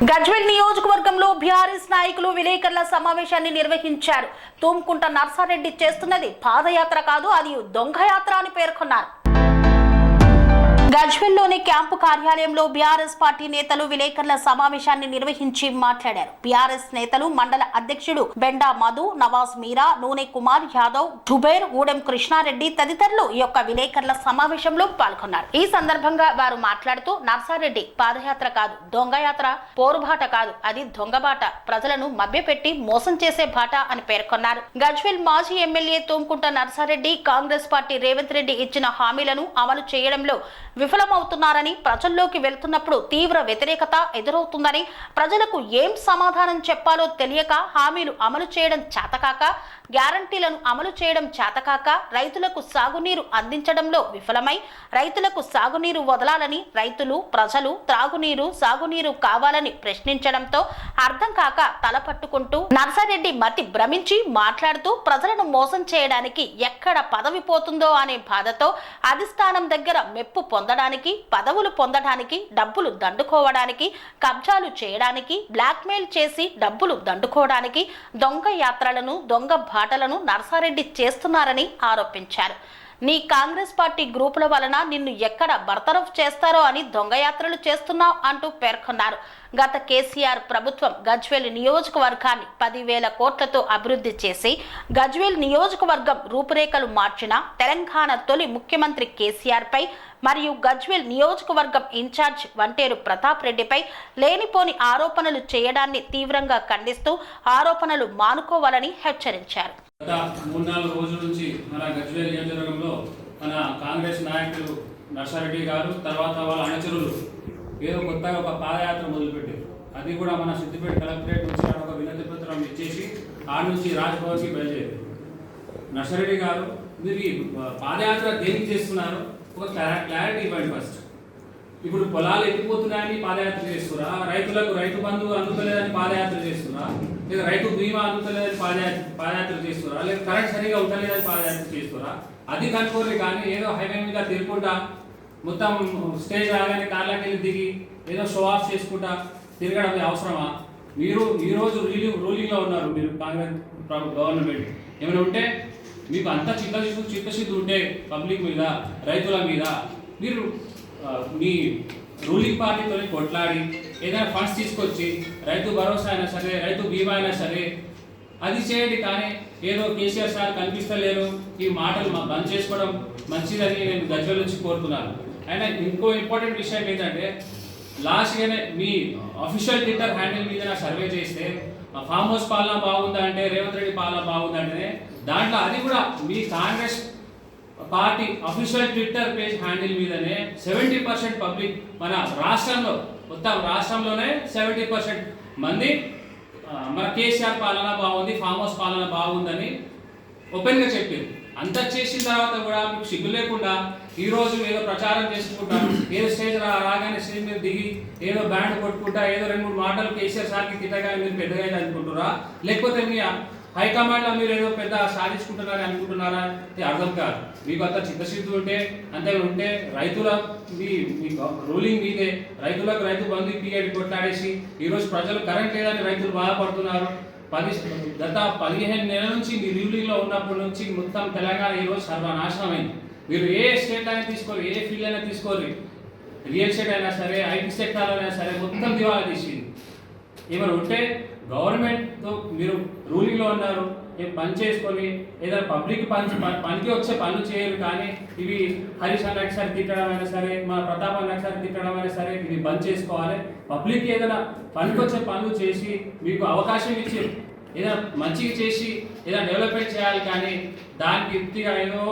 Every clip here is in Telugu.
గజ్వేల్ నియోజకవర్గంలో బీఆర్ఎస్ నాయకులు విలేకరుల సమావేశాన్ని నిర్వహించారు. తూమ్కుంట నర్సారెడ్డి చేస్తున్నది పాదయాత్ర కాదు, అది దొంగయాత్ర అని పేర్కొన్నారు. గజ్వేల్లోని క్యాంపు కార్యాలయంలో బీఆర్ఎస్ పార్టీ నేతలు విలేకరుల సమావేశాన్ని నిర్వహించి మాట్లాడారు. బీఆర్ఎస్ నేతలు మండల అధ్యక్షుడు బెండా మధు, నవాజ్ మీరా, నూనె కుమార్ యాదవ్, జుబేర్, ఊడెం కృష్ణారెడ్డి తదితరులు ఈ యొక్క విలేకరుల సమావేశంలో పాల్గొన్నారు. ఈ సందర్భంగా వారు మాట్లాడుతూ నర్సారెడ్డి పాదయాత్ర కాదు, దొంగయాత్ర, పోరుబాట కాదు, అది దొంగబాట, ప్రజలను మభ్యపెట్టి మోసం చేసే బాట అని పేర్కొన్నారు. గజ్వేల్ మాజీ ఎమ్మెల్యే తూమ్కుంట నర్సారెడ్డి కాంగ్రెస్ పార్టీ రేవంత్ రెడ్డి ఇచ్చిన హామీలను అమలు చేయడంలో విఫలమవుతున్నారని, ప్రజల్లోకి వెళ్తున్నప్పుడు తీవ్ర వ్యతిరేకత ఎదురవుతుందని, ప్రజలకు ఏం సమాధానం చెప్పాలో తెలియక హామీలు అమలు చేయడం చేతకాక, గ్యారంటీలను అమలు చేయడం చేతకాక, రైతులకు సాగునీరు అందించడంలో విఫలమై, రైతులకు సాగునీరు వదలాలని రైతులు, ప్రజలు త్రాగునీరు, సాగునీరు కావాలని ప్రశ్నించడంతో అర్థం కాక తలపట్టుకుంటూ నర్సారెడ్డి మతి భ్రమించి మాట్లాడుతూ ప్రజలను మోసం చేయడానికి ఎక్కడ పదవి పోతుందో అనే బాధతో అధిష్టానం దగ్గర మెప్పు పొందడానికి, పదవులు పొందడానికి, డబ్బులు దండుకోవడానికి, కబ్జాలు చేయడానికి, బ్లాక్మెయిల్ చేసి డబ్బులు దండుకోవడానికి దొంగ యాత్రలను, దొంగ బాటలను నర్సారెడ్డి చేస్తున్నారని ఆరోపించారు. నీ కాంగ్రెస్ పార్టీ గ్రూపుల వలన నిన్ను ఎక్కడ బర్తరఫ్ చేస్తారో అని దొంగయాత్రలు చేస్తున్నావు అంటూ పేర్కొన్నారు. గత కేసీఆర్ ప్రభుత్వం గజ్వేల్ నియోజకవర్గాన్ని 10,000 కోట్లతో అభివృద్ధి చేసి గజ్వేల్ నియోజకవర్గం రూపురేఖలు మార్చిన తెలంగాణ తొలి ముఖ్యమంత్రి కేసీఆర్ పై మరియు గజ్వేల్ నియోజకవర్గం ఇన్ఛార్జ్ వంటేరు ప్రతాప్ రెడ్డిపై లేనిపోని ఆరోపణలు చేయడాన్ని తీవ్రంగా ఖండిస్తూ ఆరోపణలు మానుకోవాలని హెచ్చరించారు. గత 3-4 రోజుల నుంచి మన గజ్వేల్ నియోజకవర్గంలో మన కాంగ్రెస్ నాయకులు నర్సారెడ్డి గారు తర్వాత వాళ్ళ అనుచరులు ఏదో కొత్తగా ఒక పాదయాత్ర మొదలుపెట్టారు. అది కూడా మన సిద్దిపేట కలెక్టరేట్ నుంచి ఒక వినతి పత్రం ఇచ్చేసి ఆ నుంచి రాజ్భవన్కి బయలుదేరారు. నర్సారెడ్డి గారు మీరు పాదయాత్ర దేనికి చేస్తున్నారు, ఒక క్లారిటీ ఇవ్వండి. ఫస్ట్ ఇప్పుడు పొలాలు ఎత్తిపోతున్నాయని పాదయాత్ర చేస్తురా, రైతులకు రైతు బంధువు అందుతలేదని పాదయాత్ర చేస్తురా, లేదా రైతు బీమా అందుతలేదని పాదయాత్ర చేస్తురా, లేదా కరెంట్ సరిగా ఉండలేదని పాదయాత్ర చేస్తురా, అది కనుక్కోరు. కానీ ఏదో హైవే మీద తిరుగుకుంటా మొత్తం స్టేజ్ రాగానే కార్లకి వెళ్ళి దిగి ఏదో షో ఆఫ్ చేసుకుంటా తిరగడం అవసరమా? మీరు ఈరోజు రూలింగ్లో ఉన్నారు, మీరు కాంగ్రెస్ గవర్నమెంట్. ఏమైనా ఉంటే మీకు అంత చిత్తశుద్ధి ఉంటే పబ్లిక్ మీద, రైతుల మీద మీరు మీ రూలింగ్ పార్టీతో కొట్లాడి ఏదైనా ఫండ్స్ తీసుకొచ్చి రైతు భరోసా అయినా సరే, రైతు బీమా అయినా సరే అది చేయండి. కానీ ఏదో కేసీఆర్ సార్ కనిపిస్తలేరు, ఈ మాటలు బంద్ చేసుకోవడం మంచిదని నేను గజ్వేల్ నుంచి కోరుతున్నాను. అండ్ ఇంకో ఇంపార్టెంట్ విషయం ఏంటంటే లాస్ట్గానే మీ అఫీషియల్ ట్విట్టర్ హ్యాండిల్ మీద సర్వే చేస్తే ఫామ్ హౌస్ పాలన బాగుందా అంటే, రేవంత్ రెడ్డి పాలన బాగుందంటేనే దాంట్లో అది కూడా మీ Congress party official Twitter page handle మీదనే 70% పబ్లిక్ మన రాష్ట్రంలో, మొత్తం రాష్ట్రంలోనే 70% మంది మన కేసీఆర్ పాలన బాగుంది, ఫామ్ హౌస్ పాలన బాగుందని ఓపెన్గా చెప్పారు. అంత చేసిన తర్వాత కూడా మీకు సిగ్గు లేకుండా ఈరోజు ఏదో ప్రచారం చేసుకుంటా, ఏదో స్టేజ్ రాగానే స్టేజ్ మీద దిగి ఏదో బ్యాండ్ కొట్టుకుంటా ఏదో 2-3 మాటలు కేసీఆర్ సార్కి తిట్టగా మీరు పెద్దగా అనుకుంటున్నారా, లేకపోతే మీ హైకమాండ్లో మీరు ఏదో పెద్ద సాధించుకుంటున్నారని అనుకుంటున్నారా? ఇది అర్థం కాదు. మీకు అంత చిత్తశుద్ధి ఉంటే, అంతే ఉంటే రైతుల మీ రూలింగ్ మీదే, రైతులకు రైతు బంధు పీరియడ్ కొట్లాడేసి ఈరోజు ప్రజలు కరెంట్ లేదని రైతులు బాధపడుతున్నారు. గత 15 నెలల నుంచి మీ రూలింగ్లో ఉన్నప్పటి నుంచి మొత్తం తెలంగాణ ఈరోజు సర్వనాశనమైంది. మీరు ఏ స్టేట్ అయినా తీసుకోరు, ఏ ఫీల్డ్ అయినా తీసుకోరు, రియల్ ఎస్టేట్ అయినా సరే, ఐటీ సెక్టార్ అయినా సరే మొత్తం దివాలా తీసింది. ఏమైనా ఉంటే గవర్నమెంట్తో మీరు రూలింగ్లో ఉన్నారు, పని చేసుకొని ఏదైనా పబ్లిక్ పనికి వచ్చే పనులు చేయరు. కానీ ఇవి హరీష్ అన్నకి సరే తిట్టడం అయినా సరే, మన ప్రతాప్ అన్నకి సరే తిట్టడం అయినా సరే, ఇది బంద్ చేసుకోవాలి. పబ్లిక్ ఏదైనా పనికి వచ్చే పనులు చేసి మీకు అవకాశం ఇచ్చి ఏదైనా మంచిగా చేసి ఏదైనా డెవలప్మెంట్ చేయాలి. కానీ దానికి యుక్తిగా ఏదో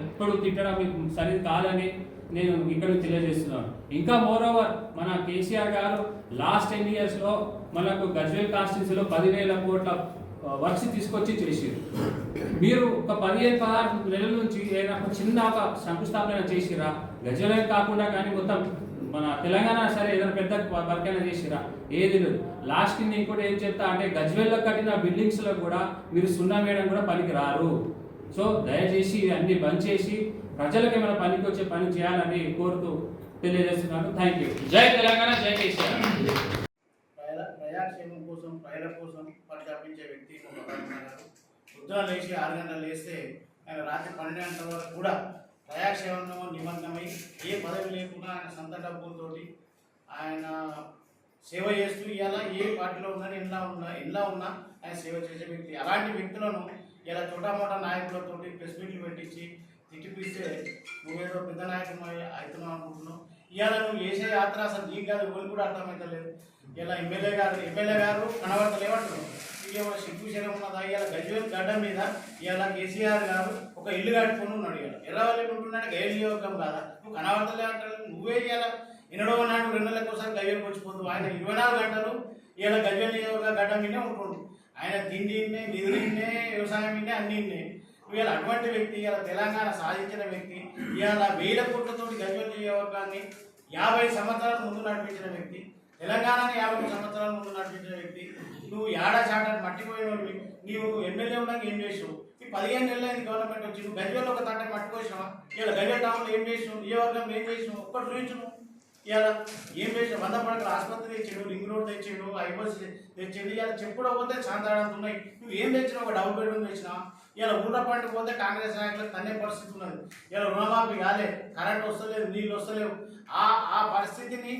ఎప్పుడు తిట్టడం మీకు సరి కాదని నేను ఇక్కడ తెలియజేస్తున్నాను. ఇంకా మోరోవర్ మన కేసీఆర్ గారు లాస్ట్ 10 yearsలో మనకు గజ్వేల్ కాన్స్టిట్యూన్సీలో 10,000 కోట్ల వర్క్స్ తీసుకొచ్చి చేసిరు. మీరు ఒక 15-16 నెలల నుంచి ఏదైనా చిన్న ఒక శంకుస్థాపన చేసిరా? గజ్వేల్ కాకుండా కానీ మొత్తం మన తెలంగాణ సరే ఏదైనా పెద్ద వర్క్ అయినా చేసిరా? ఏది లేదు. లాస్ట్ కింద ఇంకోటి ఏం చెప్తా అంటే గజ్వేల్లో కట్టిన బిల్డింగ్స్లో కూడా మీరు సున్నా వేయడం కూడా పనికి రారు. సో దయచేసి అన్ని బంద్ చేసి ప్రజలకు ఏమైనా పనికి వచ్చే పని చేయాలని కోరుతూ తెలియజేస్తున్నాను. Thank you. జై తెలంగాణ, జై కేసీఆర్. ప్రజల కోసం పరితపించే వ్యక్తి గారు. పొద్దున లేచి 6 గంటలు లేస్తే ఆయన రాత్రి 12 గంటల వరకు కూడా ప్రయాక్షేమంలో నిమగ్నమై ఏ పదవి లేకుండా ఆయన సొంత డబ్బులతోటి ఆయన సేవ చేస్తూ ఇలా ఏ పార్టీలో ఉన్నా ఎలా ఉన్నా ఆయన సేవ చేసే వ్యక్తి. అలాంటి వ్యక్తులను ఇలా చోటామోటా నాయకులతోటి ప్రెస్ మీట్లు పెట్టించి తిట్టిపిస్తే నువ్వేదో పెద్ద నాయకులు అవుతున్నావు అనుకుంటున్నావు. ఇవాళ నువ్వు చేసే యాత్ర అసలు నీకు కాదు, ఎవరు కూడా అర్థమవుతలేదు. ఇలా ఎమ్మెల్యే గారు కనబడతలేమంటున్నావు. ఇక సిగ్గు శరం ఉన్నదా? ఇలా గజ్వేల్ గడ్డ మీద ఇలా కేసీఆర్ గారు ఒక ఇల్లు కట్టుకుని ఉన్నాడు. ఇలా ఎర్రవల్లి ఉంటున్నాడు, గైలు యోగం కాదా? నువ్వు కనబడతలే అంటారు. నువ్వే ఇలా ఎన్నడో నాడు 2 నెలల కోసం గజ్వేల్కి వచ్చిపోతావు. ఆయన 24 గంటలు ఇలా గజ్వేల్ గడ్డ మీదే ఉంటుండు. ఆయన తిండినే, నిధులిన్నే, వ్యవసాయం అన్నీ ఇవాళ అటువంటి వ్యక్తి, ఇలా తెలంగాణ సాధించిన వ్యక్తి, ఇవాళ 1000 కోట్లతోటి గజ్వేల్ నియోజకవర్గాన్ని 50 సంవత్సరాల ముందు నడిపించిన వ్యక్తి, తెలంగాణని 50 సంవత్సరాల ముందు నడిపించిన వ్యక్తి. నువ్వు ఏడా చాటాన్ని మట్టిపోయినవి. నీవు ఎమ్మెల్యే ఉన్నాక ఏం చేసావు? ఈ 15 నెలలు అయింది గవర్నమెంట్ వచ్చి. నువ్వు గజ్వేల్ ఒక తంట మట్టిపోసావా? ఇలా గజ్వేల్ టౌన్లో ఏం చేసినావు? నియోజకవర్గం ఏం చేసినావు? ఒక్కటి చూపించను. ఇలా ఏం చేసావు? 100 పడకల ఆసుపత్రి తెచ్చాడు, రింగ్ రోడ్ తెచ్చాడు, ఐబస్ తెచ్చాడు. ఇలా చెప్పుడు పోతే చాంతాడంత ఉన్నాయి. నువ్వు ఏం తెచ్చినావు? ఒక డబుల్ బెడ్రూమ్ తెచ్చినా. ఇలా ఊళ్ళ పండుగ పోతే కాంగ్రెస్ నాయకులకు తన్నే పరిస్థితి ఉన్నది. ఇలా రుణమాఫీ కాలే, కరెంట్ వస్తలేదు, నీళ్ళు వస్తలేవు. ఆ పరిస్థితిని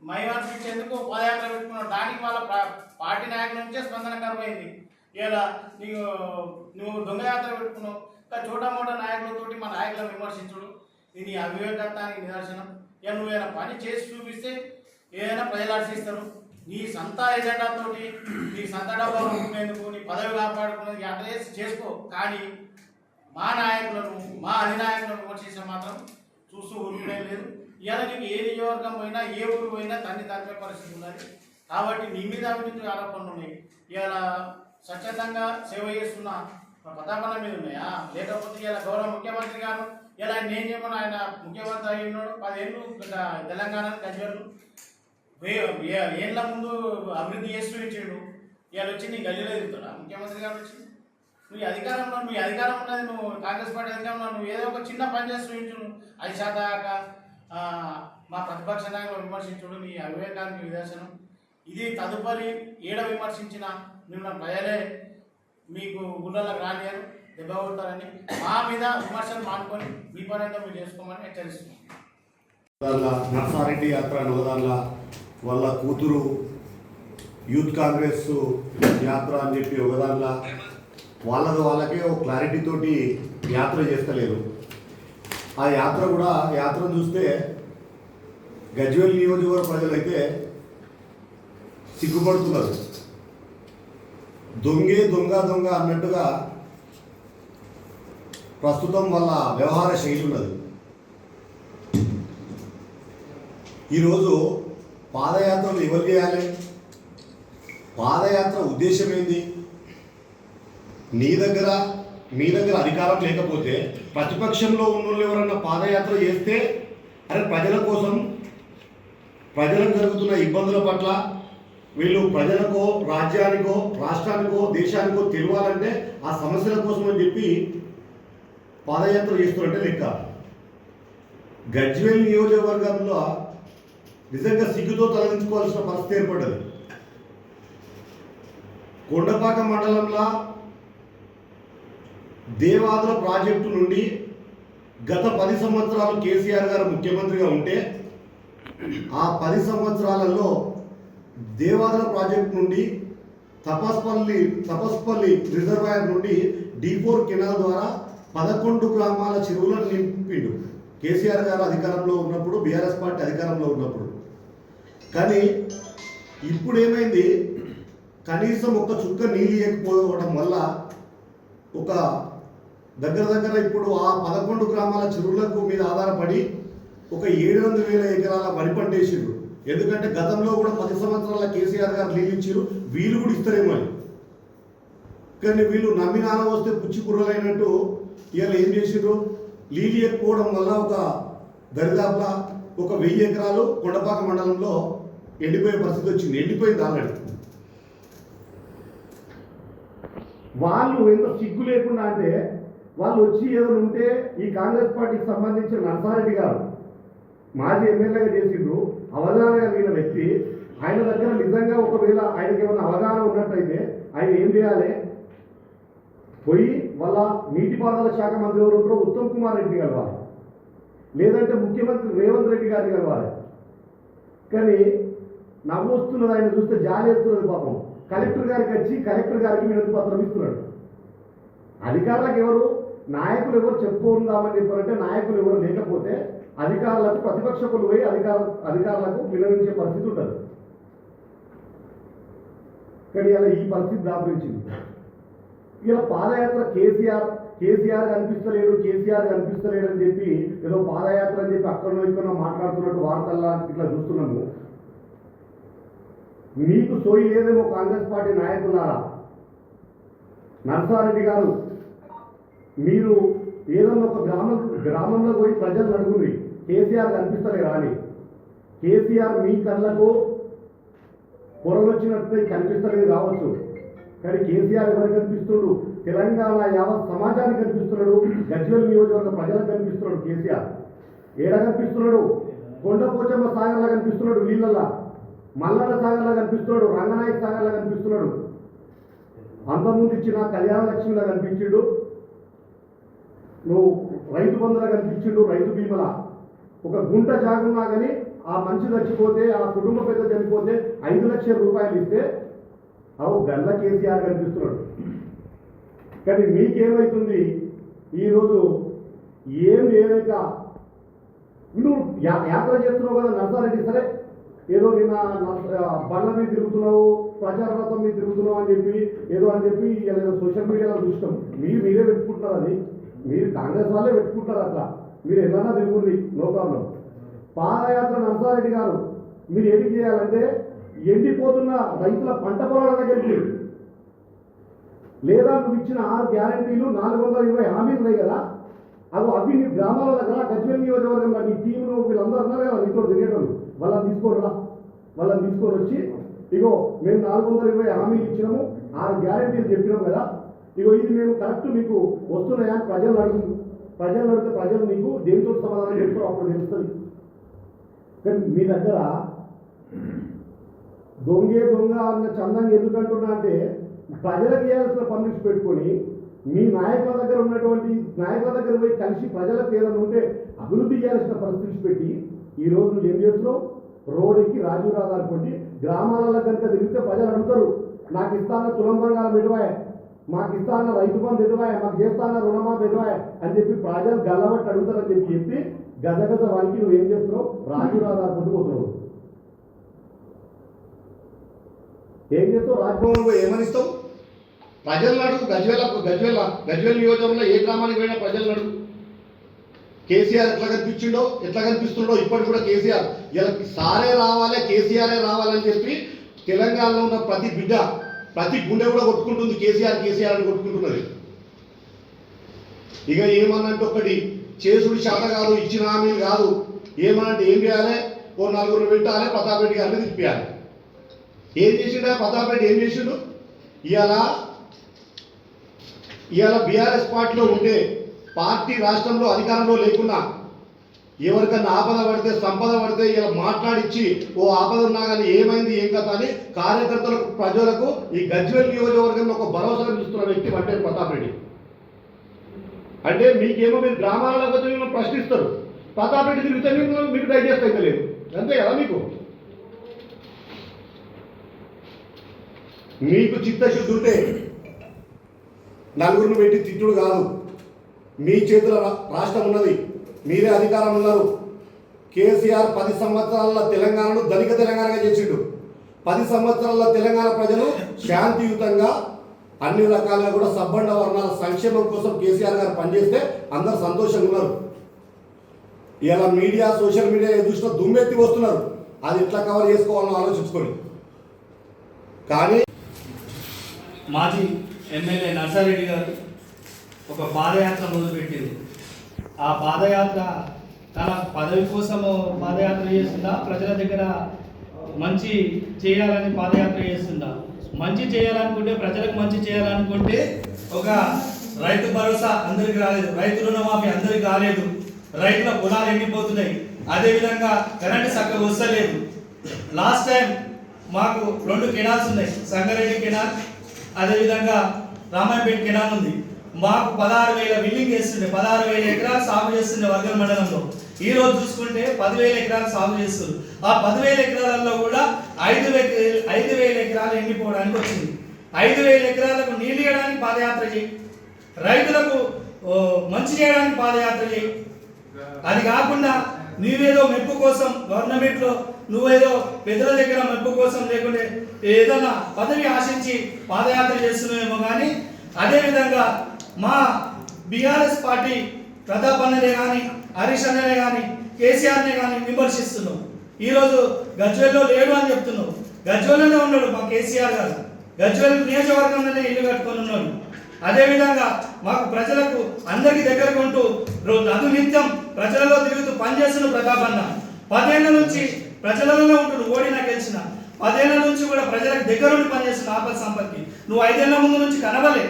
మైమర్పించేందుకు పదయాత్ర పెట్టుకున్నాడు. దానికి వాళ్ళ పార్టీ నాయకుల నుంచే స్పందన కరువైంది. ఇలా నువ్వు దొంగయాత్ర పెట్టుకున్నావు. ఇంకా చోటామోటా నాయకులతోటి మా నాయకులను విమర్శించుడు ఇది అవివేకత్వానికి నిదర్శనం. ఇక నువ్వు ఏదైనా పని చేసి చూపిస్తే ఏదైనా ప్రజలు ఆశిస్తారు. నీ సొంత ఎజెండాతోటి నీ సొంత డబ్బా ఉంటున్నేందుకు, నీ పదవి కాపాడుకునేందుకు అట్లా చేసుకో. కానీ మా నాయకులను, మా అధినాయకులను విమర్శించే మాత్రం చూస్తూ ఊరుకునే లేదు. ఇవాళ నీకు ఏ నియోజకవర్గం పోయినా, ఏ ఊరు పోయినా తరిపే పరిస్థితి ఉన్నది. కాబట్టి నీ మీద అవినీతి ఆరోపణలు ఉన్నాయి. ఇవాళ స్వచ్ఛందంగా సేవ చేస్తున్న ప్రతాపన మీద ఉన్నాయా? లేకపోతే ఇలా గౌరవ ముఖ్యమంత్రి గారు ఇలా ఆయన ఏం చేయమని, ఆయన ముఖ్యమంత్రి అయి ఉన్నాడు 10 ఏళ్ళు తెలంగాణ గజ్వేల్ ఏళ్ళ ముందు అభివృద్ధి చేస్తూ ఇచ్చాడు. ఇవాళ వచ్చి నీ గల్లీలో ఎదుగుతాడా ముఖ్యమంత్రి గారు వచ్చి? నువ్వు అధికారంలో, మీ అధికారం ఉన్నది, నువ్వు కాంగ్రెస్ పార్టీ అధికారంలో నువ్వు ఏదో ఒక చిన్న పని చేస్తూ ఇచ్చుడు. అది శాతాక మా ప్రతిపక్ష నాయకులు విమర్శించుడు నీ అవివేకానికి నిదర్శనం. ఇది తదుపరి ఏడ విమర్శించిన మిమ్మల్ని ప్రజలే మీకు గుళ్ళలకు రానియారు, దెబ్బ కొడతారని మా మీద విమర్శలు మానుకొని మీ పని అయితే మీరు చేసుకోమని హెచ్చరిస్తున్నాం. నర్సారెడ్డి యాత్ర నవదాన్ల వాళ్ళ కూతురు యూత్ కాంగ్రెస్ యాత్ర అని చెప్పి ఒకదాన్లా వాళ్ళకే ఒక క్లారిటీ తోటి యాత్ర చేస్తలేరు. ఆ యాత్ర కూడా యాత్రను చూస్తే గజ్వేల్ నియోజకవర్గ ప్రజలైతే సిగ్గుపడుతున్నారు. దొంగ అన్నట్టుగా ప్రస్తుతం వాళ్ళ వ్యవహార శైలి ఉన్నది. ఈరోజు పాదయాత్రలు ఎవరు చేయాలి? పాదయాత్ర ఉద్దేశం ఏంది? మీ దగ్గర అధికారం లేకపోతే ప్రతిపక్షంలో ఉన్నోళ్ళు ఎవరన్నా పాదయాత్ర చేస్తే అరే ప్రజల కోసం, ప్రజలకు జరుగుతున్న ఇబ్బందుల పట్ల వీళ్ళు ప్రజలకో, రాజ్యానికో, రాష్ట్రానికో, దేశానికో తెలియాలంటే ఆ సమస్యల కోసం అని చెప్పి పాదయాత్ర చేస్తున్నట్టే లెక్క. గజ్వేల్ నియోజకవర్గంలో నిజంగా సిగ్గుతో తొలగించుకోవాల్సిన పరిస్థితి ఏర్పడ్డది. కొండపాక మండలంలో దేవాదుల ప్రాజెక్టు నుండి గత 10 సంవత్సరాలు కేసీఆర్ గారు ముఖ్యమంత్రిగా ఉంటే ఆ 10 సంవత్సరాలలో దేవాదుల ప్రాజెక్టు నుండి తపస్పల్లి రిజర్వాయర్ నుండి D4 కెనాల్ ద్వారా 11 గ్రామాల చెరువులను నింపిండు కేసీఆర్ గారు అధికారంలో ఉన్నప్పుడు, బీఆర్ఎస్ పార్టీ అధికారంలో ఉన్నప్పుడు. కానీ ఇప్పుడు ఏమైంది? కనీసం ఒక చుక్క నీళ్ళు ఇవ్వకపోవడం వల్ల ఒక దగ్గర ఇప్పుడు ఆ 11 గ్రామాల చెరువులకు మీద ఆధారపడి ఒక 700,000 ఎకరాల వరి పంట వేసిండ్రు. ఎందుకంటే గతంలో కూడా 10 సంవత్సరాల కేసీఆర్ గారు నీళ్ళు ఇచ్చారు, వీళ్ళు కూడా ఇస్తారేమో అని. కానీ వీళ్ళు నమ్మి నాన్న వస్తే పుచ్చి కుర్రలైనట్టు ఇవాళ ఏం చేసిండ్రు? నీళ్ళు ఇవ్వకపోవడం వల్ల ఒక దరిదాపులా ఒక 1000 ఎకరాలు కొండపాక మండలంలో ఎండిపోయే పరిస్థితి వచ్చింది. ఎండిపోయింది ఆల్రెడీ. వాళ్ళు ఎంత సిగ్గు లేకుండా అంటే వాళ్ళు వచ్చి ఏదైనా ఉంటే ఈ కాంగ్రెస్ పార్టీకి సంబంధించిన నర్సారెడ్డి గారు మాజీ ఎమ్మెల్యేగా చేసిండ్రు, అవగాహన కలిగిన వ్యక్తి. ఆయన దగ్గర నిజంగా ఒకవేళ ఆయనకి ఏమైనా అవగాహన ఉన్నట్టయితే ఆయన ఏం చేయాలి, పోయి వాళ్ళ నీటిపారుదల శాఖ మంత్రి ఎవరు ఉంటారో ఉత్తమ్ కుమార్ రెడ్డి కలవాలి, లేదంటే ముఖ్యమంత్రి రేవంత్ రెడ్డి గారిని కలవాలి. కానీ నవ్వు వస్తున్నది, ఆయన చూస్తే జాలి వేస్తున్నది పాపం. కలెక్టర్ గారికి వచ్చి కలెక్టర్ గారికి వినతి పత్రం ఇస్తున్నాడు. అధికారులకు ఎవరు, నాయకులు ఎవరు చెప్పుకుందామని చెప్పారంటే నాయకులు ఎవరు లేకపోతే అధికారులకు ప్రతిపక్షకులు పోయి అధికారులకు వినవించే పరిస్థితి ఉంటుంది. కానీ ఇలా ఈ పరిస్థితి దాపురించింది. ఇలా పాదయాత్ర కేసీఆర్ కనిపిస్తలేడు అని చెప్పి ఏదో పాదయాత్ర అని చెప్పి అక్కడో ఇక్కడ మాట్లాడుతున్నట్టు వార్తల్లా ఇట్లా చూస్తున్నాము. మీకు సోయి లేదేమో కాంగ్రెస్ పార్టీ నాయకులారా. నర్సారెడ్డి గారు, మీరు ఏదన్నా ఒక గ్రామంలో పోయి ప్రజలు అడుగుంది కేసీఆర్ కనిపిస్తలేరా అని. కేసీఆర్ మీ కళ్ళకు పొరలొచ్చినట్టు కనిపిస్తలేదు కావచ్చు, కానీ కేసీఆర్ ఎవరికి కనిపిస్తున్నాడు? తెలంగాణ యావత్ సమాజానికి కనిపిస్తున్నాడు. గజ్వేల్ నియోజకవర్గ ప్రజలకు కనిపిస్తున్నాడు. కేసీఆర్ ఏడ కనిపిస్తున్నాడు? కొండపోచమ్మ సాగర్లా కనిపిస్తున్నాడు, నీళ్ళల్లా మల్లన్న సాగర్లా కనిపిస్తున్నాడు, రంగనాయక సాగర్లా కనిపిస్తున్నాడు, అంతకుముందు ఇచ్చిన కళ్యాణ లక్ష్మిలా కనిపించిండు, నువ్వు రైతు బంధులా కనిపించిండు, రైతు బీమలా. ఒక గుంట జాగున్నా కానీ ఆ మనిషి చచ్చిపోతే, ఆ కుటుంబ పెద్ద చనిపోతే 5 లక్షల రూపాయలు ఇస్తే అవు గల్ల కేసీఆర్ కనిపిస్తున్నాడు. కానీ మీకేమైతుంది? ఈరోజు ఏం లేక నువ్వు యాత్ర చేస్తున్నావు కదా నర్సారెడ్డి, సరే ఏదో నిన్న బండ్ల మీద తిరుగుతున్నావు, ప్రచార రథం మీద తిరుగుతున్నావు అని చెప్పి ఏదో సోషల్ మీడియాలో చూస్తాం. మీరే పెట్టుకుంటారు, అది మీరు కాంగ్రెస్ వాళ్ళే పెట్టుకుంటారు. అట్లా మీరు ఎట్లన్నా తిరుగుంది, నో ప్రాబ్లం. పాదయాత్ర నర్సారెడ్డి గారు మీరు ఏమి చేయాలంటే ఎండిపోతున్న రైతుల పంట పొలాల దగ్గరికి, లేదా నువ్వు ఇచ్చిన 6 గ్యారంటీలు 420 హామీలు ఉన్నాయి కదా, అవి నీ గ్రామాల దగ్గర గజ్వేల్ నియోజకవర్గంలో నీ టీంలో వీళ్ళందరూ ఉన్నారు కదా నీతో తిరిగేటోళ్ళు, వాళ్ళని తీసుకొని వచ్చి ఇగో మేము 420 హామీలు ఇచ్చినాము, 6 గ్యారంటీలు చెప్పినాం కదా, ఇగో ఇది మేము కరెక్ట్ మీకు వస్తున్నాయా అని ప్రజలు అడిగితే ప్రజలు నీకు దేనితో సమాధానం చెప్తారో అప్పుడు తెలుస్తుంది. కానీ మీ దగ్గర దొంగ అన్న చందంగా ఎందుకంటున్నా అంటే ప్రజలకు చేయాల్సిన పనులు పెట్టుకొని మీ నాయకుల దగ్గర పోయి కలిసి ప్రజలకు ఏదైనా ఉంటే అభివృద్ధి చేయాల్సిన పరిస్థితి పెట్టి ఈరోజు నువ్వు ఏం చేస్తున్నావు? రోడ్డుకి రాజీవ్ రహదారి కొట్టి గ్రామాలలో కనుక తిరిగితే ప్రజలు అడుగుతారు, నాకు ఇస్తాన తులం బంగారం పెట్టువాయే, మాకు ఇస్తాన రైతు బంధు పెట్టువాయే, మాకు చేస్తాన రుణమా పెట్టువాయే అని చెప్పి ప్రజలు గల్లబట్టి అడుగుతారని చెప్పి గజ వానికి నువ్వు ఏం చేస్తున్నావు? రాజీవ్ రహదారి కొట్టి పోతున్నావు. ఏం చేస్తావు? రాజ్భవన్ పోయి ఏమని ఇస్తావు? ప్రజలను అడుగు. గజ్వేల్ నియోజకవర్గంలో ఏ గ్రామానికి పోయినా ప్రజలను అడుగు. కేసీఆర్ ఎట్లా కనిపిస్తుండో ఇప్పటికి కూడా కేసీఆర్ ఇలా కేసీఆరే రావాలని చెప్పి తెలంగాణలో ఉన్న ప్రతి బిడ్డ, ప్రతి గుండె కూడా కొట్టుకుంటుంది కేసీఆర్ అని కొట్టుకుంటున్నది. ఇక ఏమన్నంటే ఒకటి చేసుడు శాత కాదు, ఇచ్చిన హామీలు కాదు. ఏమనంటే ఏం చేయాలి? ఓ 4 పెట్టాలి, ప్రతాప్ రెడ్డి గారిని తిప్పియాలి. ఏం చేసిండు ప్రతాప్ రెడ్డి? ఏం చేసిండు? ఇవాళ బీఆర్ఎస్ పార్టీలో ఉంటే, పార్టీ రాష్ట్రంలో అధికారంలో లేకున్నా ఎవరికన్నా ఆపద పడితే, సంపద పడితే ఇలా మాట్లాడిచ్చి ఓ ఆపద ఉన్నా కానీ ఏమైంది ఏం కథ అని కార్యకర్తలకు, ప్రజలకు ఈ గజ్వేల్ నియోజకవర్గంలో ఒక భరోసా ఇస్తున్న వ్యక్తి అంటే ప్రతాప్ రెడ్డి. అంటే మీకేమో మీరు గ్రామాలలో వచ్చి మిమ్మల్ని ప్రశ్నిస్తారు, ప్రతాప్ రెడ్డి తిరిగితే మీకు డైజెస్ట్ అయితే లేదు, అంతే కదా. మీకు చిత్తశుద్ధి ఉంటే నలుగురిని పెట్టి తిట్టుడు కాదు. మీ చేతుల రాష్ట్రం ఉన్నది, మీరే అధికారం ఉన్నారు. కేసీఆర్ 10 సంవత్సరాల తెలంగాణను ధనిక తెలంగాణగా చేసిండు. 10 సంవత్సరాల తెలంగాణ ప్రజలు శాంతియుతంగా అన్ని రకాలుగా కూడా సబ్బండ వర్ణాల సంక్షేమం కోసం కేసీఆర్ గారు పనిచేస్తే అందరూ సంతోషంగా ఉన్నారు. ఇలా సోషల్ మీడియా చూసిన దుమ్మెత్తి వస్తున్నారు. అది ఎట్లా కవర్ చేసుకోవాలని ఆలోచించుకొని. కానీ మాజీ ఎమ్మెల్యే నర్సారెడ్డి గారు ఒక పాదయాత్ర మొదలుపెట్టింది. ఆ పాదయాత్ర తన పదవి కోసము పాదయాత్ర చేస్తుందా, ప్రజల దగ్గర మంచి చేయాలని పాదయాత్ర చేస్తుందా? మంచి చేయాలనుకుంటే, ప్రజలకు మంచి చేయాలనుకుంటే ఒక రైతు భరోసా అందరికి రాలేదు, రైతు రుణమాఫీ అందరికి రాలేదు, రైతుల పొలాలు ఎండిపోతున్నాయి, అదేవిధంగా కరెంటు చక్కగా వస్తలేదు. లాస్ట్ టైం మాకు 2 కెనాల్స్ ఉన్నాయి, సంగారెడ్డి కెనాల్, అదేవిధంగా రామాయపేట కెనాల్ ఉంది. మాకు 16,000 బిల్లింగ్ చేస్తుండే, 16,000 ఎకరాలు సాగు చేస్తుండే వర్గల్ మండలంలో. ఈ రోజు చూసుకుంటే 10,000 ఎకరాలు సాగు చేస్తారు. ఆ 10,000 ఎకరాలలో కూడా 5,000 ఎకరాలు ఎండిపోవడానికి వచ్చింది. 5,000 ఎకరాలకు నీళ్ళు ఇవ్వడానికి పాదయాత్ర చేయి, రైతులకు మంచి చేయడానికి పాదయాత్ర చేయి. అది కాకుండా నీవేదో మెప్పు కోసం గవర్నమెంట్లో నువ్వేదో పెద్దల దగ్గర మెప్పు కోసం లేకుంటే ఏదైనా పదవి ఆశించి పాదయాత్ర చేస్తున్నావేమో. కానీ అదేవిధంగా మా బీఆర్ఎస్ పార్టీ ప్రతాప్ అన్ననే కానీ, హరీష్ అన్ననే కానీ, కేసీఆర్నే కానీ విమర్శిస్తున్నావు. ఈరోజు గజ్వేల్లో లేడు అని చెప్తున్నావు. గజ్వేల్లోనే ఉన్నాడు మా కేసీఆర్ గారు, గజ్వేల్ నియోజకవర్గంలోనే ఇల్లు కట్టుకొని ఉన్నాడు. అదేవిధంగా మాకు ప్రజలకు అందరికీ దగ్గరకు ఉంటూ అనునిత్యం ప్రజలలో తిరుగుతూ పనిచేస్తున్న ప్రతాప్ అన్న 10 ఏళ్ల నుంచి ప్రజలలోనే ఉంటుడు, ఓడినా గెలిచిన 10 ఏళ్ల నుంచి కూడా ప్రజలకు దగ్గరుండి పనిచేస్తున్న ఆపద సంపత్తి. నువ్వు 5 ఏళ్ల ముందు నుంచి కనబలే.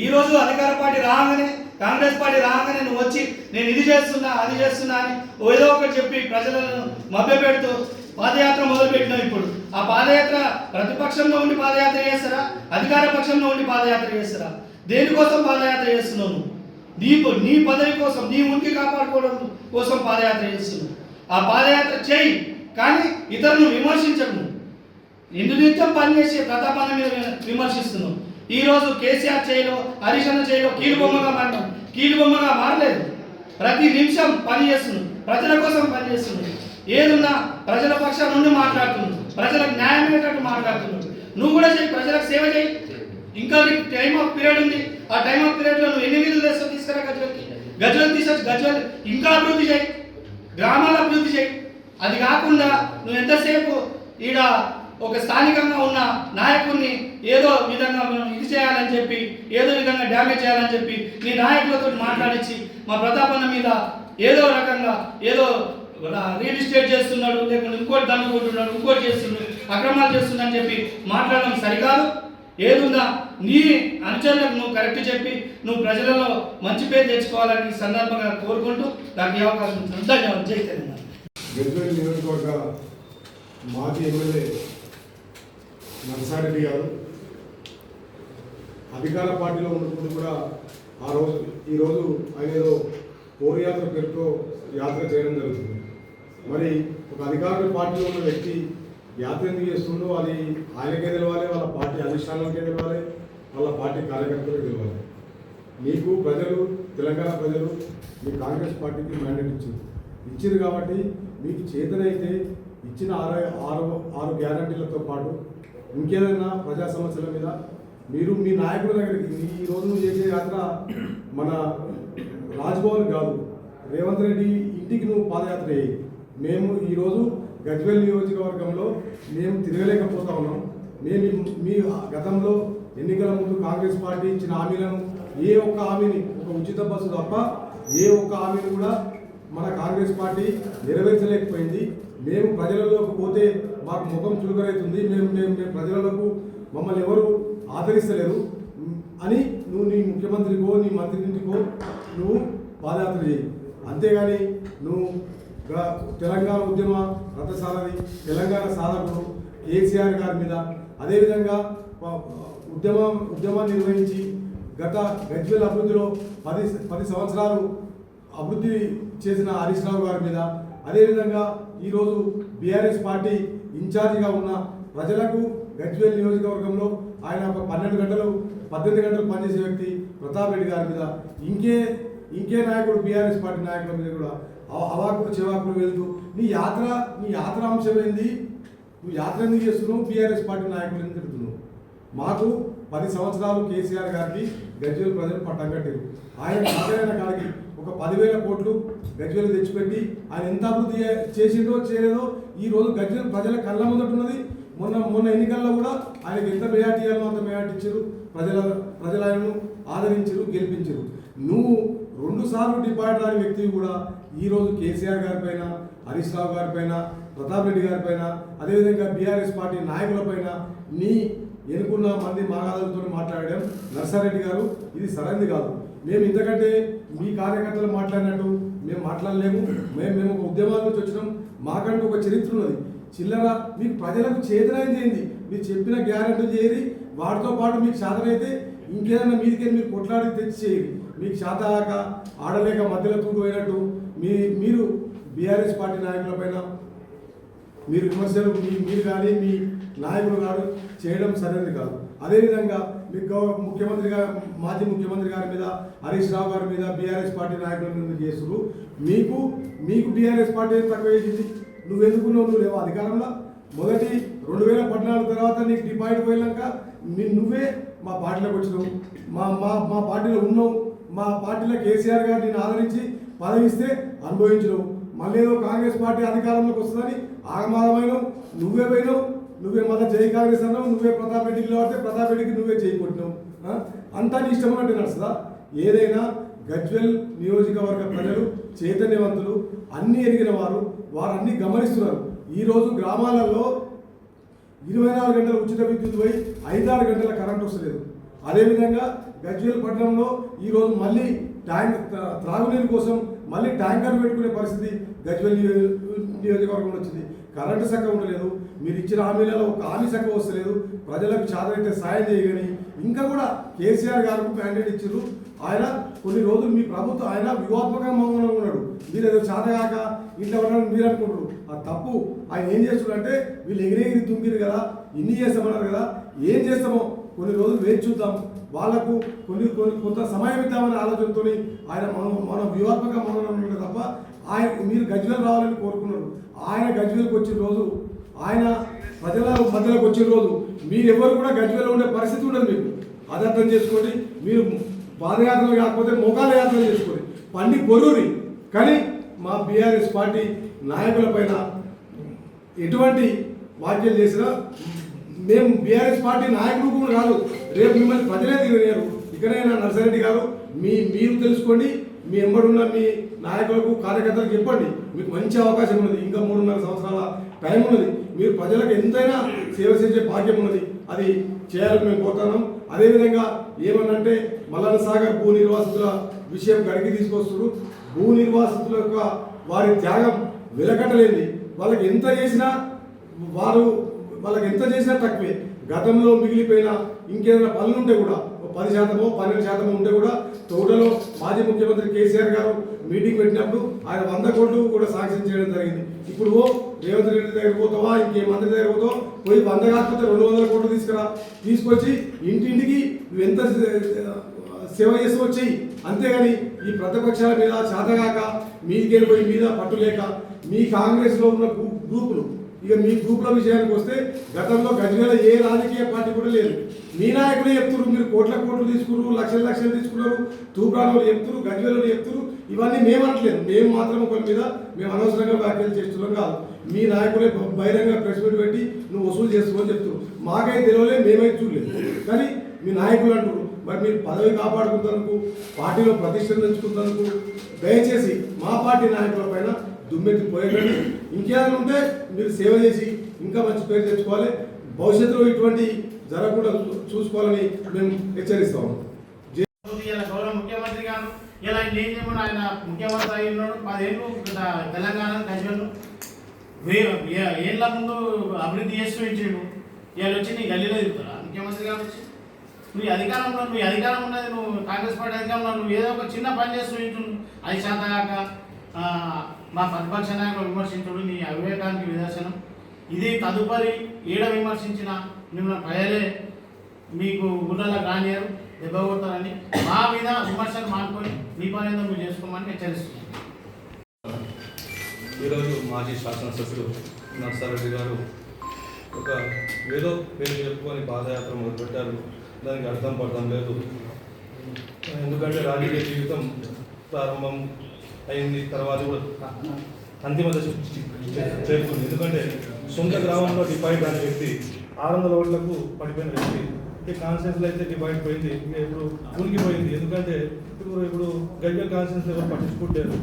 ఈ రోజు అధికార పార్టీ రాగానే, కాంగ్రెస్ పార్టీ రాగానే నువ్వు వచ్చి నేను ఇది చేస్తున్నా అది చేస్తున్నా అని ఏదో ఒకటి చెప్పి ప్రజలను మభ్యపెడుతూ పాదయాత్ర మొదలుపెట్టినావు. ఇప్పుడు ఆ పాదయాత్ర ప్రతిపక్షంలో ఉండి పాదయాత్ర చేస్తారా, అధికార పక్షంలో ఉండి పాదయాత్ర చేస్తారా? దేనికోసం పాదయాత్ర చేస్తున్నావు? నీ పదవి కోసం, నీ ఉనికి కాపాడుకోవడం కోసం పాదయాత్ర చేస్తున్నావు. ఆ పాదయాత్ర చేయి, కానీ ఇతరులను విమర్శించకు. నిత్యం పనిచేసే ప్రతాపాన్ని మీద విమర్శిస్తున్నావు. ఈరోజు కేసీఆర్ చేయిలో, హరీష్ అన్న చేయిలో కీలుబొమ్మగా మారినాం. కీలుబొమ్మగా మారలేదు. ప్రతి నిమిషం పనిచేస్తున్నావు, ప్రజల కోసం పనిచేస్తున్నావు. ఏదున్నా ప్రజల పక్షాల నుండి మాట్లాడుతున్నావు, ప్రజలకు న్యాయం అయ్యేటట్టు మాట్లాడుతున్నావు. నువ్వు కూడా చేయి, ప్రజలకు సేవ చేయి. ఇంకా నీకు టైం ఆఫ్ పీరియడ్ ఉంది. ఆ టైం ఆఫ్ పీరియడ్లో నువ్వు ఎన్ని నిధులు తెస్తావు తీసుకురా గజ్వేల్కి. గజ్వేల్ తీసుకొచ్చి గజ్వేల్ ఇంకా అభివృద్ధి చేయి, గ్రామాల అభివృద్ధి చేయి. అది కాకుండా నువ్వు ఎంతసేపు ఈడ ఒక స్థానికంగా ఉన్న నాయకుడిని ఏదో విధంగా ఇది చేయాలని చెప్పి, ఏదో విధంగా డ్యామేజ్ చేయాలని చెప్పి నీ నాయకులతో మాట్లాడించి మా ప్రతాపన్న మీద ఏదో రకంగా ఏదో రియల్ ఎస్టేట్ చేస్తున్నాడు, లేకుంటే ఇంకోటి దండుకుంటున్నాడు, ఇంకోటి చేస్తున్నాడు, అక్రమాలు చేస్తున్నాడు అని చెప్పి మాట్లాడడం సరికాదు. ఏదుందా నీ అనుచరులకు నువ్వు కరెక్ట్ చెప్పి నువ్వు ప్రజలలో మంచి పేరు తెచ్చుకోవాలని సందర్భంగా కోరుకుంటూ నాకు ఈ అవకాశం ఉంటుంది. ధన్యవాదాలు. జై తెలంగాణ. గజ్వేల్ నియోజకవర్గ మాజీ ఎమ్మెల్యే నర్సారెడ్డి గారు అధికార పార్టీలో ఉన్నప్పుడు కూడా ఈరోజు ఆయన ఏదో కోరియాత్ర పేరుతో యాత్ర చేయడం జరుగుతుంది. మరి ఒక అధికార పార్టీలో ఉన్న వ్యక్తి యాత్ర ఎందుకు చేస్తుండో అది ఆయనకే తెలవాలి, వాళ్ళ పార్టీ అధిష్టానాలకే తెలవాలి, వాళ్ళ పార్టీ కార్యకర్తలకే తెలవాలి. మీకు ప్రజలు, తెలంగాణ ప్రజలు మీ కాంగ్రెస్ పార్టీకి మ్యాండేట్ ఇచ్చింది కాబట్టి మీకు చేతనైతే ఇచ్చిన ఆరు గ్యారంటీలతో పాటు ఇంకేదైనా ప్రజా సమస్యల మీద మీరు మీ నాయకుల దగ్గరికి ఈరోజు నువ్వు చేసే యాత్ర మన రాజ్భవన్ కాదు, రేవంత్ రెడ్డి ఇంటికి నువ్వు పాదయాత్ర చేయి. మేము ఈరోజు గజ్వేల్ నియోజకవర్గంలో మేము తిరగలేకపోతా ఉన్నాం. మేము మీ గతంలో ఎన్నికల ముందు కాంగ్రెస్ పార్టీ ఇచ్చిన హామీలను ఏ ఒక్క హామీని, ఒక ఉచిత బస్సు తప్ప ఏ ఒక్క హామీని కూడా మన కాంగ్రెస్ పార్టీ నెరవేర్చలేకపోయింది. మేము ప్రజలలోకి పోతే మాకు ముఖం చురుకైతుంది, మేము ప్రజలకు మమ్మల్ని ఎవరు ఆదరిస్తలేరు అని నువ్వు నీ ముఖ్యమంత్రికో నీ మంత్రికో నువ్వు పాదయాత్ర చేయి. అంతేగాని నువ్వు తెలంగాణ ఉద్యమ రథసారథి, తెలంగాణ సాధకుడు కేసీఆర్ గారి మీద, అదేవిధంగా ఉద్యమాన్ని నిర్వహించి గత గజ్వేల్ అభివృద్ధిలో 10 సంవత్సరాలు అభివృద్ధి చేసిన హరీష్ రావు గారి మీద, అదేవిధంగా ఈరోజు బీఆర్ఎస్ పార్టీ ఇన్ఛార్జిగా ఉన్న ప్రజలకు గజ్వేల్ నియోజకవర్గంలో ఆయన ఒక 18 గంటలు పనిచేసే వ్యక్తి ప్రతాప్ రెడ్డి గారి మీద, ఇంకే నాయకుడు బీఆర్ఎస్ పార్టీ నాయకుల మీద కూడా అవాకులు చెవాకులు వెళ్తూ నీ యాత్ర అంశం ఏంది? నువ్వు యాత్ర ఎందుకు చేస్తున్నావు? బీఆర్ఎస్ పార్టీ నాయకులు ఎందుకు తిడుతున్నావు? మాకు 10 సంవత్సరాలు కేసీఆర్ గారికి గజ్వేల్ ప్రజలు పట్టం కట్టారు. ఆయన కాడికి ఒక 10,000 కోట్లు గజ్వేల్ తెచ్చిపెట్టి ఆయన ఎంత అభివృద్ధి చేసిందో చేయలేదో ఈరోజు గజ్వేల్ ప్రజల కళ్ళ ముందటున్నది. మొన్న ఎన్నికల్లో కూడా ఆయనకు ఎంత మెజార్టీ ఇవ్వాలో అంత మెజార్టీ ఇచ్చారు. ప్రజలు ఆయనను ఆదరించారు, గెలిపించారు. నువ్వు 2 సార్లు డిపాజిట్ రాని వ్యక్తివి కూడా ఈరోజు కేసీఆర్ గారిపైన, హరీష్ రావు గారిపైన, ప్రతాప్ రెడ్డి గారిపైన, అదేవిధంగా బీఆర్ఎస్ పార్టీ నాయకులపైన నీ ఎన్నుకున్న మంది మాగాదులతో మాట్లాడడం నర్సారెడ్డి గారు ఇది సరైనది కాదు. మేము ఇంతకంటే మీ కార్యకర్తలు మాట్లాడినట్టు మేము మాట్లాడలేము. మేము ఒక ఉద్యమాల నుంచి వచ్చినాం. మాకంటూ ఒక చరిత్ర ఉన్నది. చిల్లర మీకు ప్రజలకు చేతనైన చేయండి. మీరు చెప్పిన గ్యారెంటీలు చేయరి, వాటితో పాటు మీకు చేతనైతే ఇంకేదైనా మీదికే మీరు కొట్లాడి తెచ్చి చేయరు. మీకు చేతగాక ఆడలేక మధ్యలో తూడిపోయినట్టు మీరు బీఆర్ఎస్ పార్టీ నాయకుల పైన మీరు విమర్శలు మీరు కానీ మీ నాయకులు కాదు చేయడం సరైనది కాదు. అదేవిధంగా మీకు ముఖ్యమంత్రి గారు, మాజీ ముఖ్యమంత్రి గారి మీద, హరీష్ రావు గారి మీద బీఆర్ఎస్ పార్టీ నాయకుల మీద చేస్తున్నారు. మీకు బీఆర్ఎస్ పార్టీ తక్కువ చేసింది. నువ్వెందుకున్నావు? నువ్వు లేవు అధికారంలో. మొదటి 2014 తర్వాత నీకు డిపాజిట్ పోయినాక నువ్వే మా పార్టీలోకి వచ్చినావు, మా పార్టీలో ఉన్నావు. మా పార్టీలో కేసీఆర్ గారు నేను ఆదరించి పదవిస్తే అనుభవించినావు. మళ్ళీ ఏదో కాంగ్రెస్ పార్టీ అధికారంలోకి వస్తుందని ఆగమాగమైనావు. నువ్వే పోయినావు, నువ్వే మళ్ళీ జై కాంగ్రెస్ అన్నావు. నువ్వే ప్రతాప్ రెడ్డికి వాడితే ప్రతాప్ రెడ్డికి నువ్వే చేయకొట్టినావు. అంతా నీ ఇష్టం అన్నట్టు నడుస్తుందా? ఏదైనా గజ్వెల్ నియోజకవర్గ ప్రజలు చైతన్యవంతులు, అన్నీ ఎరిగిన వారు అన్నీ గమనిస్తున్నారు. ఈరోజు గ్రామాలలో 24 గంటల ఉచిత విద్యుత్ పోయి 5-6 గంటల కరెంట్ వస్తలేదు. అదేవిధంగా గజ్వేల్ పట్టణంలో ఈరోజు మళ్ళీ త్రాగునీరు కోసం మళ్ళీ ట్యాంకర్ పెట్టుకునే పరిస్థితి గజ్వేల్ నియోజకవర్గంలో వచ్చింది. కరెంటు చక్కగా ఉండలేదు. మీరు ఇచ్చిన హామీలలో ఒక హామీ చక్కగా వస్తలేదు. ప్రజలకు చాదరైతే సాయం చేయగని ఇంకా కూడా కేసీఆర్ గారికి మ్యాండేట్ ఇచ్చారు. ఆయన కొన్ని రోజులు మీ ప్రభుత్వం ఆయన వ్యూహాత్మకంగా మౌనంగా ఉన్నాడు. మీరు ఏదో చాతగాక ఇంట్లో ఉన్నారని మీరు అనుకుంటారు. ఆ తప్పు. ఆయన ఏం చేస్తున్నాడంటే వీళ్ళు ఎగిరెగిరి తుంగిరు కదా, ఇన్ని చేస్తామన్నారు కదా, ఏం చేస్తామో కొన్ని రోజులు వేచి చూద్దాం, వాళ్లకు కొంత సమయం ఇద్దామనే ఆలోచనతో ఆయన మన వ్యూహాత్మక మౌనం ఉన్నాడు తప్ప ఆయన మీరు గజ్వేల్ రావాలని కోరుకున్నారు. ఆయన గజ్వేల్కి వచ్చిన రోజు, ఆయన ప్రజల మధ్యలోకి వచ్చిన రోజు మీరెవరు కూడా గజ్వేల్లో ఉండే పరిస్థితి ఉండదు. మీకు అది అర్థం చేసుకోండి. మీరు పాదయాత్రలు కాకపోతే మోకాల యాత్రలు చేసుకోండి, పండి పొరూరి. కానీ మా బీఆర్ఎస్ పార్టీ నాయకుల పైన ఎటువంటి వ్యాఖ్యలు చేసినా మేము బీఆర్ఎస్ పార్టీ నాయకులు కూడా కాదు, రేపు మిమ్మల్ని ప్రజలే తిరిగారు. ఇకనైనా నర్సారెడ్డి గారు మీరు తెలుసుకోండి, మీ ఎంబడున్న మీ నాయకులకు కార్యకర్తలకు చెప్పండి. మీకు మంచి అవకాశం ఉన్నది, ఇంకా 3.5 సంవత్సరాల టైం ఉన్నది. మీరు ప్రజలకు ఎంతైనా సేవ చేసే భాగ్యం ఉన్నది, అది చేయాలని మేము కోరుతున్నాం. అదేవిధంగా ఏమన్నంటే మల్లన్న సాగర్ భూ నిర్వాసితుల విషయం గడికి తీసుకొస్తున్నారు. భూ నిర్వాసితుల యొక్క వారి త్యాగం వెలకట్టలేంది. వాళ్ళకి ఎంత చేసినా తక్కువే. గతంలో మిగిలిపోయిన ఇంకేదైనా పనులు ఉంటే కూడా 10%, 12% ఉంటే కూడా తోటలో మాజీ ముఖ్యమంత్రి కేసీఆర్ గారు మీటింగ్ పెట్టినప్పుడు ఆయన 100 కోట్లు కూడా శాంక్షన్ చేయడం జరిగింది. ఇప్పుడు రేవంత్ రెడ్డి దగ్గర పోతావా, ఇంకే మంత్రి దగ్గర పోతావా, పోయి 100 కాకపోతే 200 కోట్లు తీసుకొచ్చి ఇంటింటికి నువ్వు ఎంత సేవ చేసి వచ్చేయి. అంతేగాని ఈ ప్రతిపక్షాల మీద చేతగాక మీదికెళ్ళిపోయి మీద పట్టులేక మీ కాంగ్రెస్లో ఉన్న గ్రూపులు, ఇక మీ గ్రూపుల విషయానికి వస్తే గతంలో గజ్వేల్ ఏ రాజకీయ పార్టీ కూడా లేదు. మీ నాయకులే చెప్తున్నారు, మీరు కోట్లు తీసుకున్నారు, లక్షలు తీసుకున్నారు, తూప్రాణులు చెప్తున్నారు, గజ్వేలు చెప్తున్నారు. ఇవన్నీ మేము అనట్లేదు. మేము మాత్రం ఒకరి మీద మేము అనవసరంగా వ్యాఖ్యలు చేస్తున్నాం కాదు. మీ నాయకులే బహిరంగ ప్రెస్ మీట్ పెట్టి నువ్వు వసూలు చేసుకోమని చెప్తున్నారు. మాకైతే తెలియలే, మేమైతే చూడలేదు. కానీ మీ నాయకులు అంటున్నారు. మరి మీరు పదవి కాపాడుకుంటందుకు, పార్టీలో ప్రతిష్టను పెంచుకుంటందుకు దయచేసి మా పార్టీ నాయకుల పైన దుమ్మెత్తి పోయేటండి. ఇంకేమైనా ఉంటే మీరు సేవ చేసి ఇంకా మంచి పేరు తెచ్చుకోవాలి. భవిష్యత్తులో ఇటువంటి జరగకుండా చూసుకోవాలని మేము హెచ్చరిస్తాము. గౌరవ ముఖ్యమంత్రి గారు ఇలా ఏం చేయమని ఆయన ముఖ్యమంత్రి అయి ఉన్నాడు. 10 ఏళ్ళు తెలంగాణ గజ్వేల్ ఏళ్ళ ముందు అభివృద్ధి చేస్తూ ఇచ్చాడు. ఇవాళ వచ్చి నీ గల్లీలో తిరుగుతారా ముఖ్యమంత్రి గారు వచ్చి? నువ్వు అధికారం ఉన్నది, నువ్వు కాంగ్రెస్ పార్టీ అధికారంలో నువ్వు ఏదో ఒక చిన్న పని చేస్తూ ఇచ్చుడు. అది శాతగాక మా ప్రతిపక్ష నాయకులు విమర్శించుడు నీ అవివేకానికి నిదర్శనం. ఇది తదుపరి ఏడ విమర్శించిన మిమ్మల్ని ప్రజలే మీకు గుండెలకు రానియరు, దెబ్బ కొడతారని మా మీద విమర్శలు మానుకొని మీ పని ఏదో మీరు చేసుకోమని హెచ్చరిస్తున్నాం. ఈరోజు మాజీ శాసనసభ్యుడు నర్సారెడ్డి గారు ఒక ఏదో పేరు చెప్పుకొని పాదయాత్ర మొదలుపెట్టారు. దానికి అర్థం పడడం లేదు. ఎందుకంటే రాజకీయ జీవితం ప్రారంభం అయింది, తర్వాత కూడా అంతిమ దశ చేరుకుంది. ఎందుకంటే సొంత గ్రామంలో డిపాయిట్ అనే వ్యక్తి 600 ఓట్లకు పడిపోయిన వ్యక్తి, కాన్స్టిట్యూన్సీలో అయితే డిపాయిట్ పోయింది, ఇప్పుడు ఉనికిపోయింది. ఎందుకంటే ఇప్పుడు గజ్వేల్ కాన్స్టిట్యూన్సీ ఎవరు పట్టించుకుంటారు.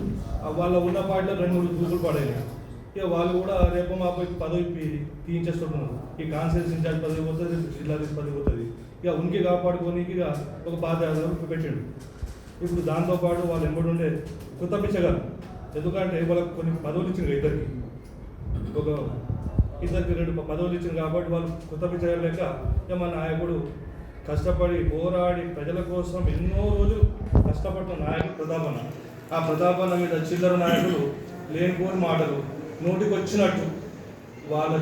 వాళ్ళ ఉన్న పార్టీలో 2-3 గ్రూపులు పడైనాయి. ఇక వాళ్ళు కూడా రేపు మా పదవి తీయించేస్తున్నారు. ఈ కాన్స్టిట్యూన్సీ ఇన్ఛార్జ్ పదవి పోతుంది, జిల్లాధీశ పదవి పోతుంది. ఇక ఉనికి కాపాడుకోనికి ఇక ఒక పాదయాత్ర పెట్టిండు. ఇప్పుడు దాంతోపాటు వాళ్ళు ఎంబడి ఉండే కొత్త పిచ్చగారు, ఎందుకంటే వాళ్ళకి కొన్ని పదవులు ఇచ్చింది. ఇద్దరికి ఒక ఇద్దరికి 2 పదవులు ఇచ్చింది కాబట్టి వాళ్ళు కృతజ్ఞత చేయలేక మా నాయకుడు కష్టపడి పోరాడి ప్రజల కోసం ఎన్నో రోజులు కష్టపడిన నాయకుడు ప్రతాపన్న. ఆ ప్రతాపన్న మీద చిల్లర నాయకులు లేనిపోని మాటలు నోటికి వచ్చినట్టు వాళ్ళ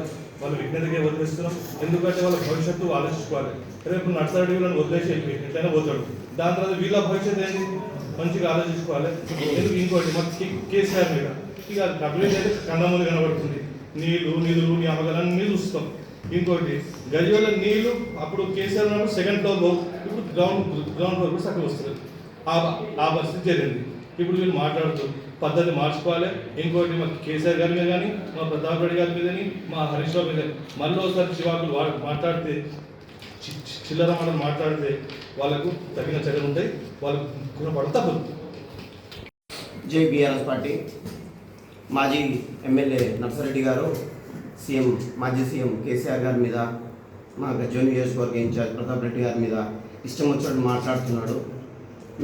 విజ్ఞతకే వదిలేస్తున్నాం. ఎందుకంటే వాళ్ళ భవిష్యత్తు ఆలోచించుకోవాలి. రేపు నర్సారెడ్డిలను వదిలేసి ఎట్లయినా పోతాడు. దాని తర్వాత వీళ్ళ భవిష్యత్తు ఏంటి మంచిగా ఆలోచించుకోవాలి. ఎందుకు ఇంకోటి మాకు కేసీఆర్ మీద ఇక డబ్బులు అయితే కండములు కనబడుతుంది. నీళ్లు నిధులు జ్ఞాపకాలన్నీ చూస్తాం. ఇంకోటి గజ్వేల్ నీళ్లు అప్పుడు కేసీఆర్ ఉన్నప్పుడు 2nd ఫ్లోర్, ఇప్పుడు గ్రౌండ్ ఫ్లోర్ కూడా చక్కగా వస్తుంది. ఆ పరిస్థితి జరిగింది. ఇప్పుడు వీళ్ళు మాట్లాడుతూ పద్ధతి మార్చుకోవాలి. ఇంకోటి మా కేసీఆర్ గారి మీద కానీ, మా ప్రతాప్ రెడ్డి గారి మీద కానీ, మా హరీష్ రావు మీద మళ్ళీ ఒకసారి శివాకులు మాట్లాడితే చిల్లర మనం మాట్లాడితే వాళ్ళకు తగిన చర్యలు ఉంటాయి. వాళ్ళకు గుణపడతా జై బీఆర్ఎస్ పార్టీ. మాజీ ఎమ్మెల్యే నర్సారెడ్డి గారు మాజీ సీఎం కేసీఆర్ గారి మీద, మా గజ్వేల్ నియోజకవర్గ ఇన్ఛార్జ్ ప్రతాప్ రెడ్డి గారి మీద ఇష్టం వచ్చినట్టు మాట్లాడుతున్నాడు.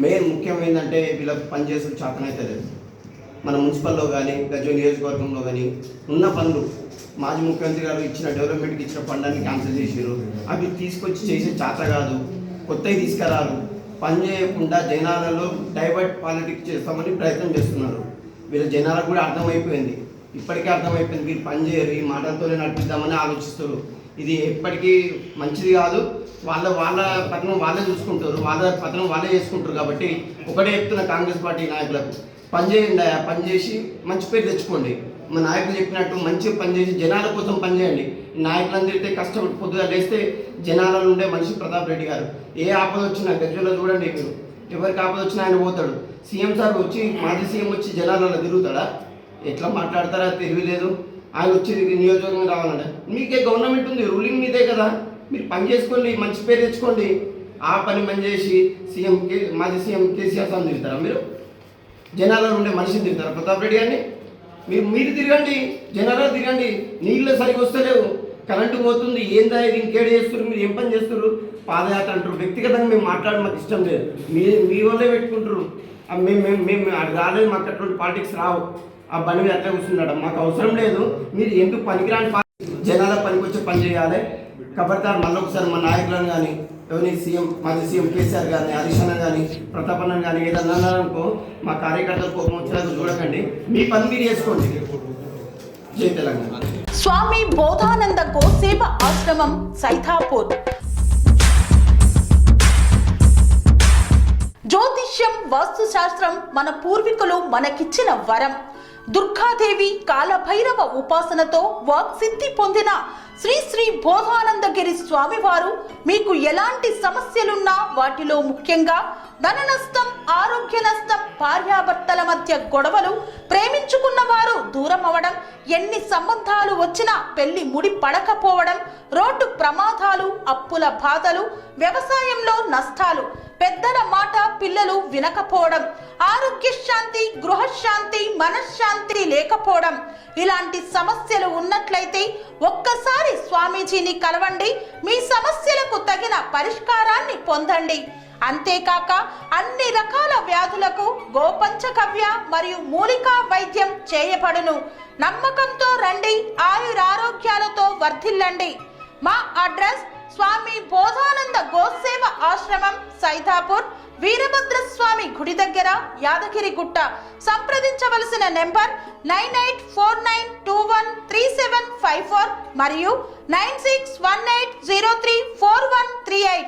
మెయిన్ ముఖ్యం ఏంటంటే వీళ్ళకి పనిచేసే చేతనైతే లేదు. మన మున్సిపల్లో కానీ గజ్వేల్ నియోజకవర్గంలో కానీ ఉన్న పనులు మాజీ ముఖ్యమంత్రి గారు ఇచ్చిన డెవలప్మెంట్కి ఇచ్చిన ఫండాన్ని క్యాన్సిల్ చేసారు. అవి తీసుకొచ్చి చేసే చేత కాదు, కొత్తవి తీసుకురారు. పని చేయకుండా జనాలలో డైవర్ట్ పాలిటిక్స్ చేస్తామని ప్రయత్నం చేస్తున్నారు. వీళ్ళ జనాలకు కూడా అర్థమైపోయింది, ఇప్పటికే అర్థమైపోయింది. వీళ్ళు పని చేయరు, ఈ మాటలతోనే నడిపిద్దామని ఆలోచిస్తారు. ఇది ఎప్పటికీ మంచిది కాదు. వాళ్ళ పతనం వాళ్ళే చూసుకుంటారు, వాళ్ళ పతనం వాళ్ళే చేసుకుంటారు. కాబట్టి ఒకటే చెప్తున్న కాంగ్రెస్ పార్టీ నాయకులకు, పని చేయండి, పని చేసి మంచి పేరు తెచ్చుకోండి. మా నాయకులు చెప్పినట్టు మంచిగా పనిచేసి జనాల కోసం పనిచేయండి. నాయకులందరితే కష్టపడి పొద్దుగా లేస్తే జనాలలో ఉండే మనిషి ప్రతాప్ రెడ్డి గారు. ఏ ఆపద వచ్చినా గజ్వేల్లో చూడండి, మీరు ఎవరికి ఆపద వచ్చినా ఆయన పోతాడు. సీఎం సార్ వచ్చి, మాజీ సీఎం వచ్చి జనాలలో తిరుగుతాడా? ఎట్లా మాట్లాడతారా తెలియలేదు. ఆయన వచ్చి నియోజకవర్గం రావాలంటే మీకే గవర్నమెంట్ ఉంది, రూలింగ్ మీదే కదా. మీరు పని చేసుకోండి, మంచి పేరు తెచ్చుకోండి. ఆ పని పని చేసి మాజీ సీఎం కేసీఆర్ సార్ తిరుగుతారా? మీరు జనాలలో ఉండే మనిషిని తిరుగుతారా ప్రతాప్ రెడ్డి గారిని? మీరు తిరగండి, జనాల్లో తిరగండి. నీళ్ళు సరిగ్గా వస్తలేవు, కరెంటు పోతుంది, ఏందా ఇది, ఇంకేడు చేస్తారు, మీరు ఏం పని చేస్తారు? పాదయాత్ర అంటారు. వ్యక్తిగతంగా మేము మాట్లాడడం మాకు ఇష్టం లేదు. మీ వాళ్ళే పెట్టుకుంటారు. మేము రాలేదు, మాకు అటువంటి పాలిటిక్స్ రావు. ఆ బండి మీద అట్లా కూర్చున్నాడు, మాకు అవసరం లేదు. మీరు ఎందుకు పనికిరాని జనాల పనికి వచ్చి పని చేయాలి. ఖబర్దార్ మళ్ళీ ఒకసారి మా నాయకులను కానీ, ఎవరిని మాజీ సీఎం కేసీఆర్ గారిని, హరీష్ అన్న కానీ, ప్రతాప్ అన్న కానీ ఏదన్నా అన్నారనుకో, మా కార్యకర్తలు కోపం వచ్చేలాగా చూడకండి. మీ పని మీరు చేసుకోండి. జై తెలంగాణ. స్వామి బోధానంద గోసేవ ఆశ్రమం సైథాపూర్. జ్యోతిష్యం, వాస్తుశాస్త్రం మన పూర్వీకులు మనకిచ్చిన వరం. దుర్గాదేవి, కాలభైరవ ఉపాసనతో వాక్సిద్ధి పొందిన శ్రీ శ్రీ బోధానందగిరి స్వామివారు మీకు ఎలాంటి సమస్యలున్నా, వాటిలో ముఖ్యంగా ధన నష్టం, ఆరోగ్య నష్టం, భార్యాభర్తల మధ్య గొడవలు, ప్రేమించుకున్న వారు దూరం అవడం, ఎన్ని సంబంధాలు వచ్చినా పెళ్లి ముడి పడకపోవడం, రోడ్డు ప్రమాదాలు, అప్పుల బాధలు, వ్యవసాయంలో నష్టాలు, పెద్దల మాట పిల్లలు వినకపోవడం, ఆరోగ్య శాంతి, గృహశాంతి, మనశ్శాంతి లేకపోవడం, ఇలాంటి సమస్యలు ఉన్నట్లయితే ఒక్కసారి స్వామీజీని కలవండి. మీ సమస్యలకు తగిన పరిష్కారాన్ని పొందండి. అంతేకాక అన్ని రకాల వ్యాధులకు గోపంచకవ్య మరియు మూలికా వైద్యం చేయబడును. నమ్మకంతో రండి, ఆయురారోగ్యాలతో వర్ధిల్లండి. మా అడ్రస్ స్వామి బోధానంద గోసేవ ఆశ్రమం, సైథాపూర్, వీరభద్రస్వామి గుడి దగ్గర, యాదగిరిగుట్ట. సంప్రదించవలసిన నెంబర్ 9849213754 మరియు 9618034138.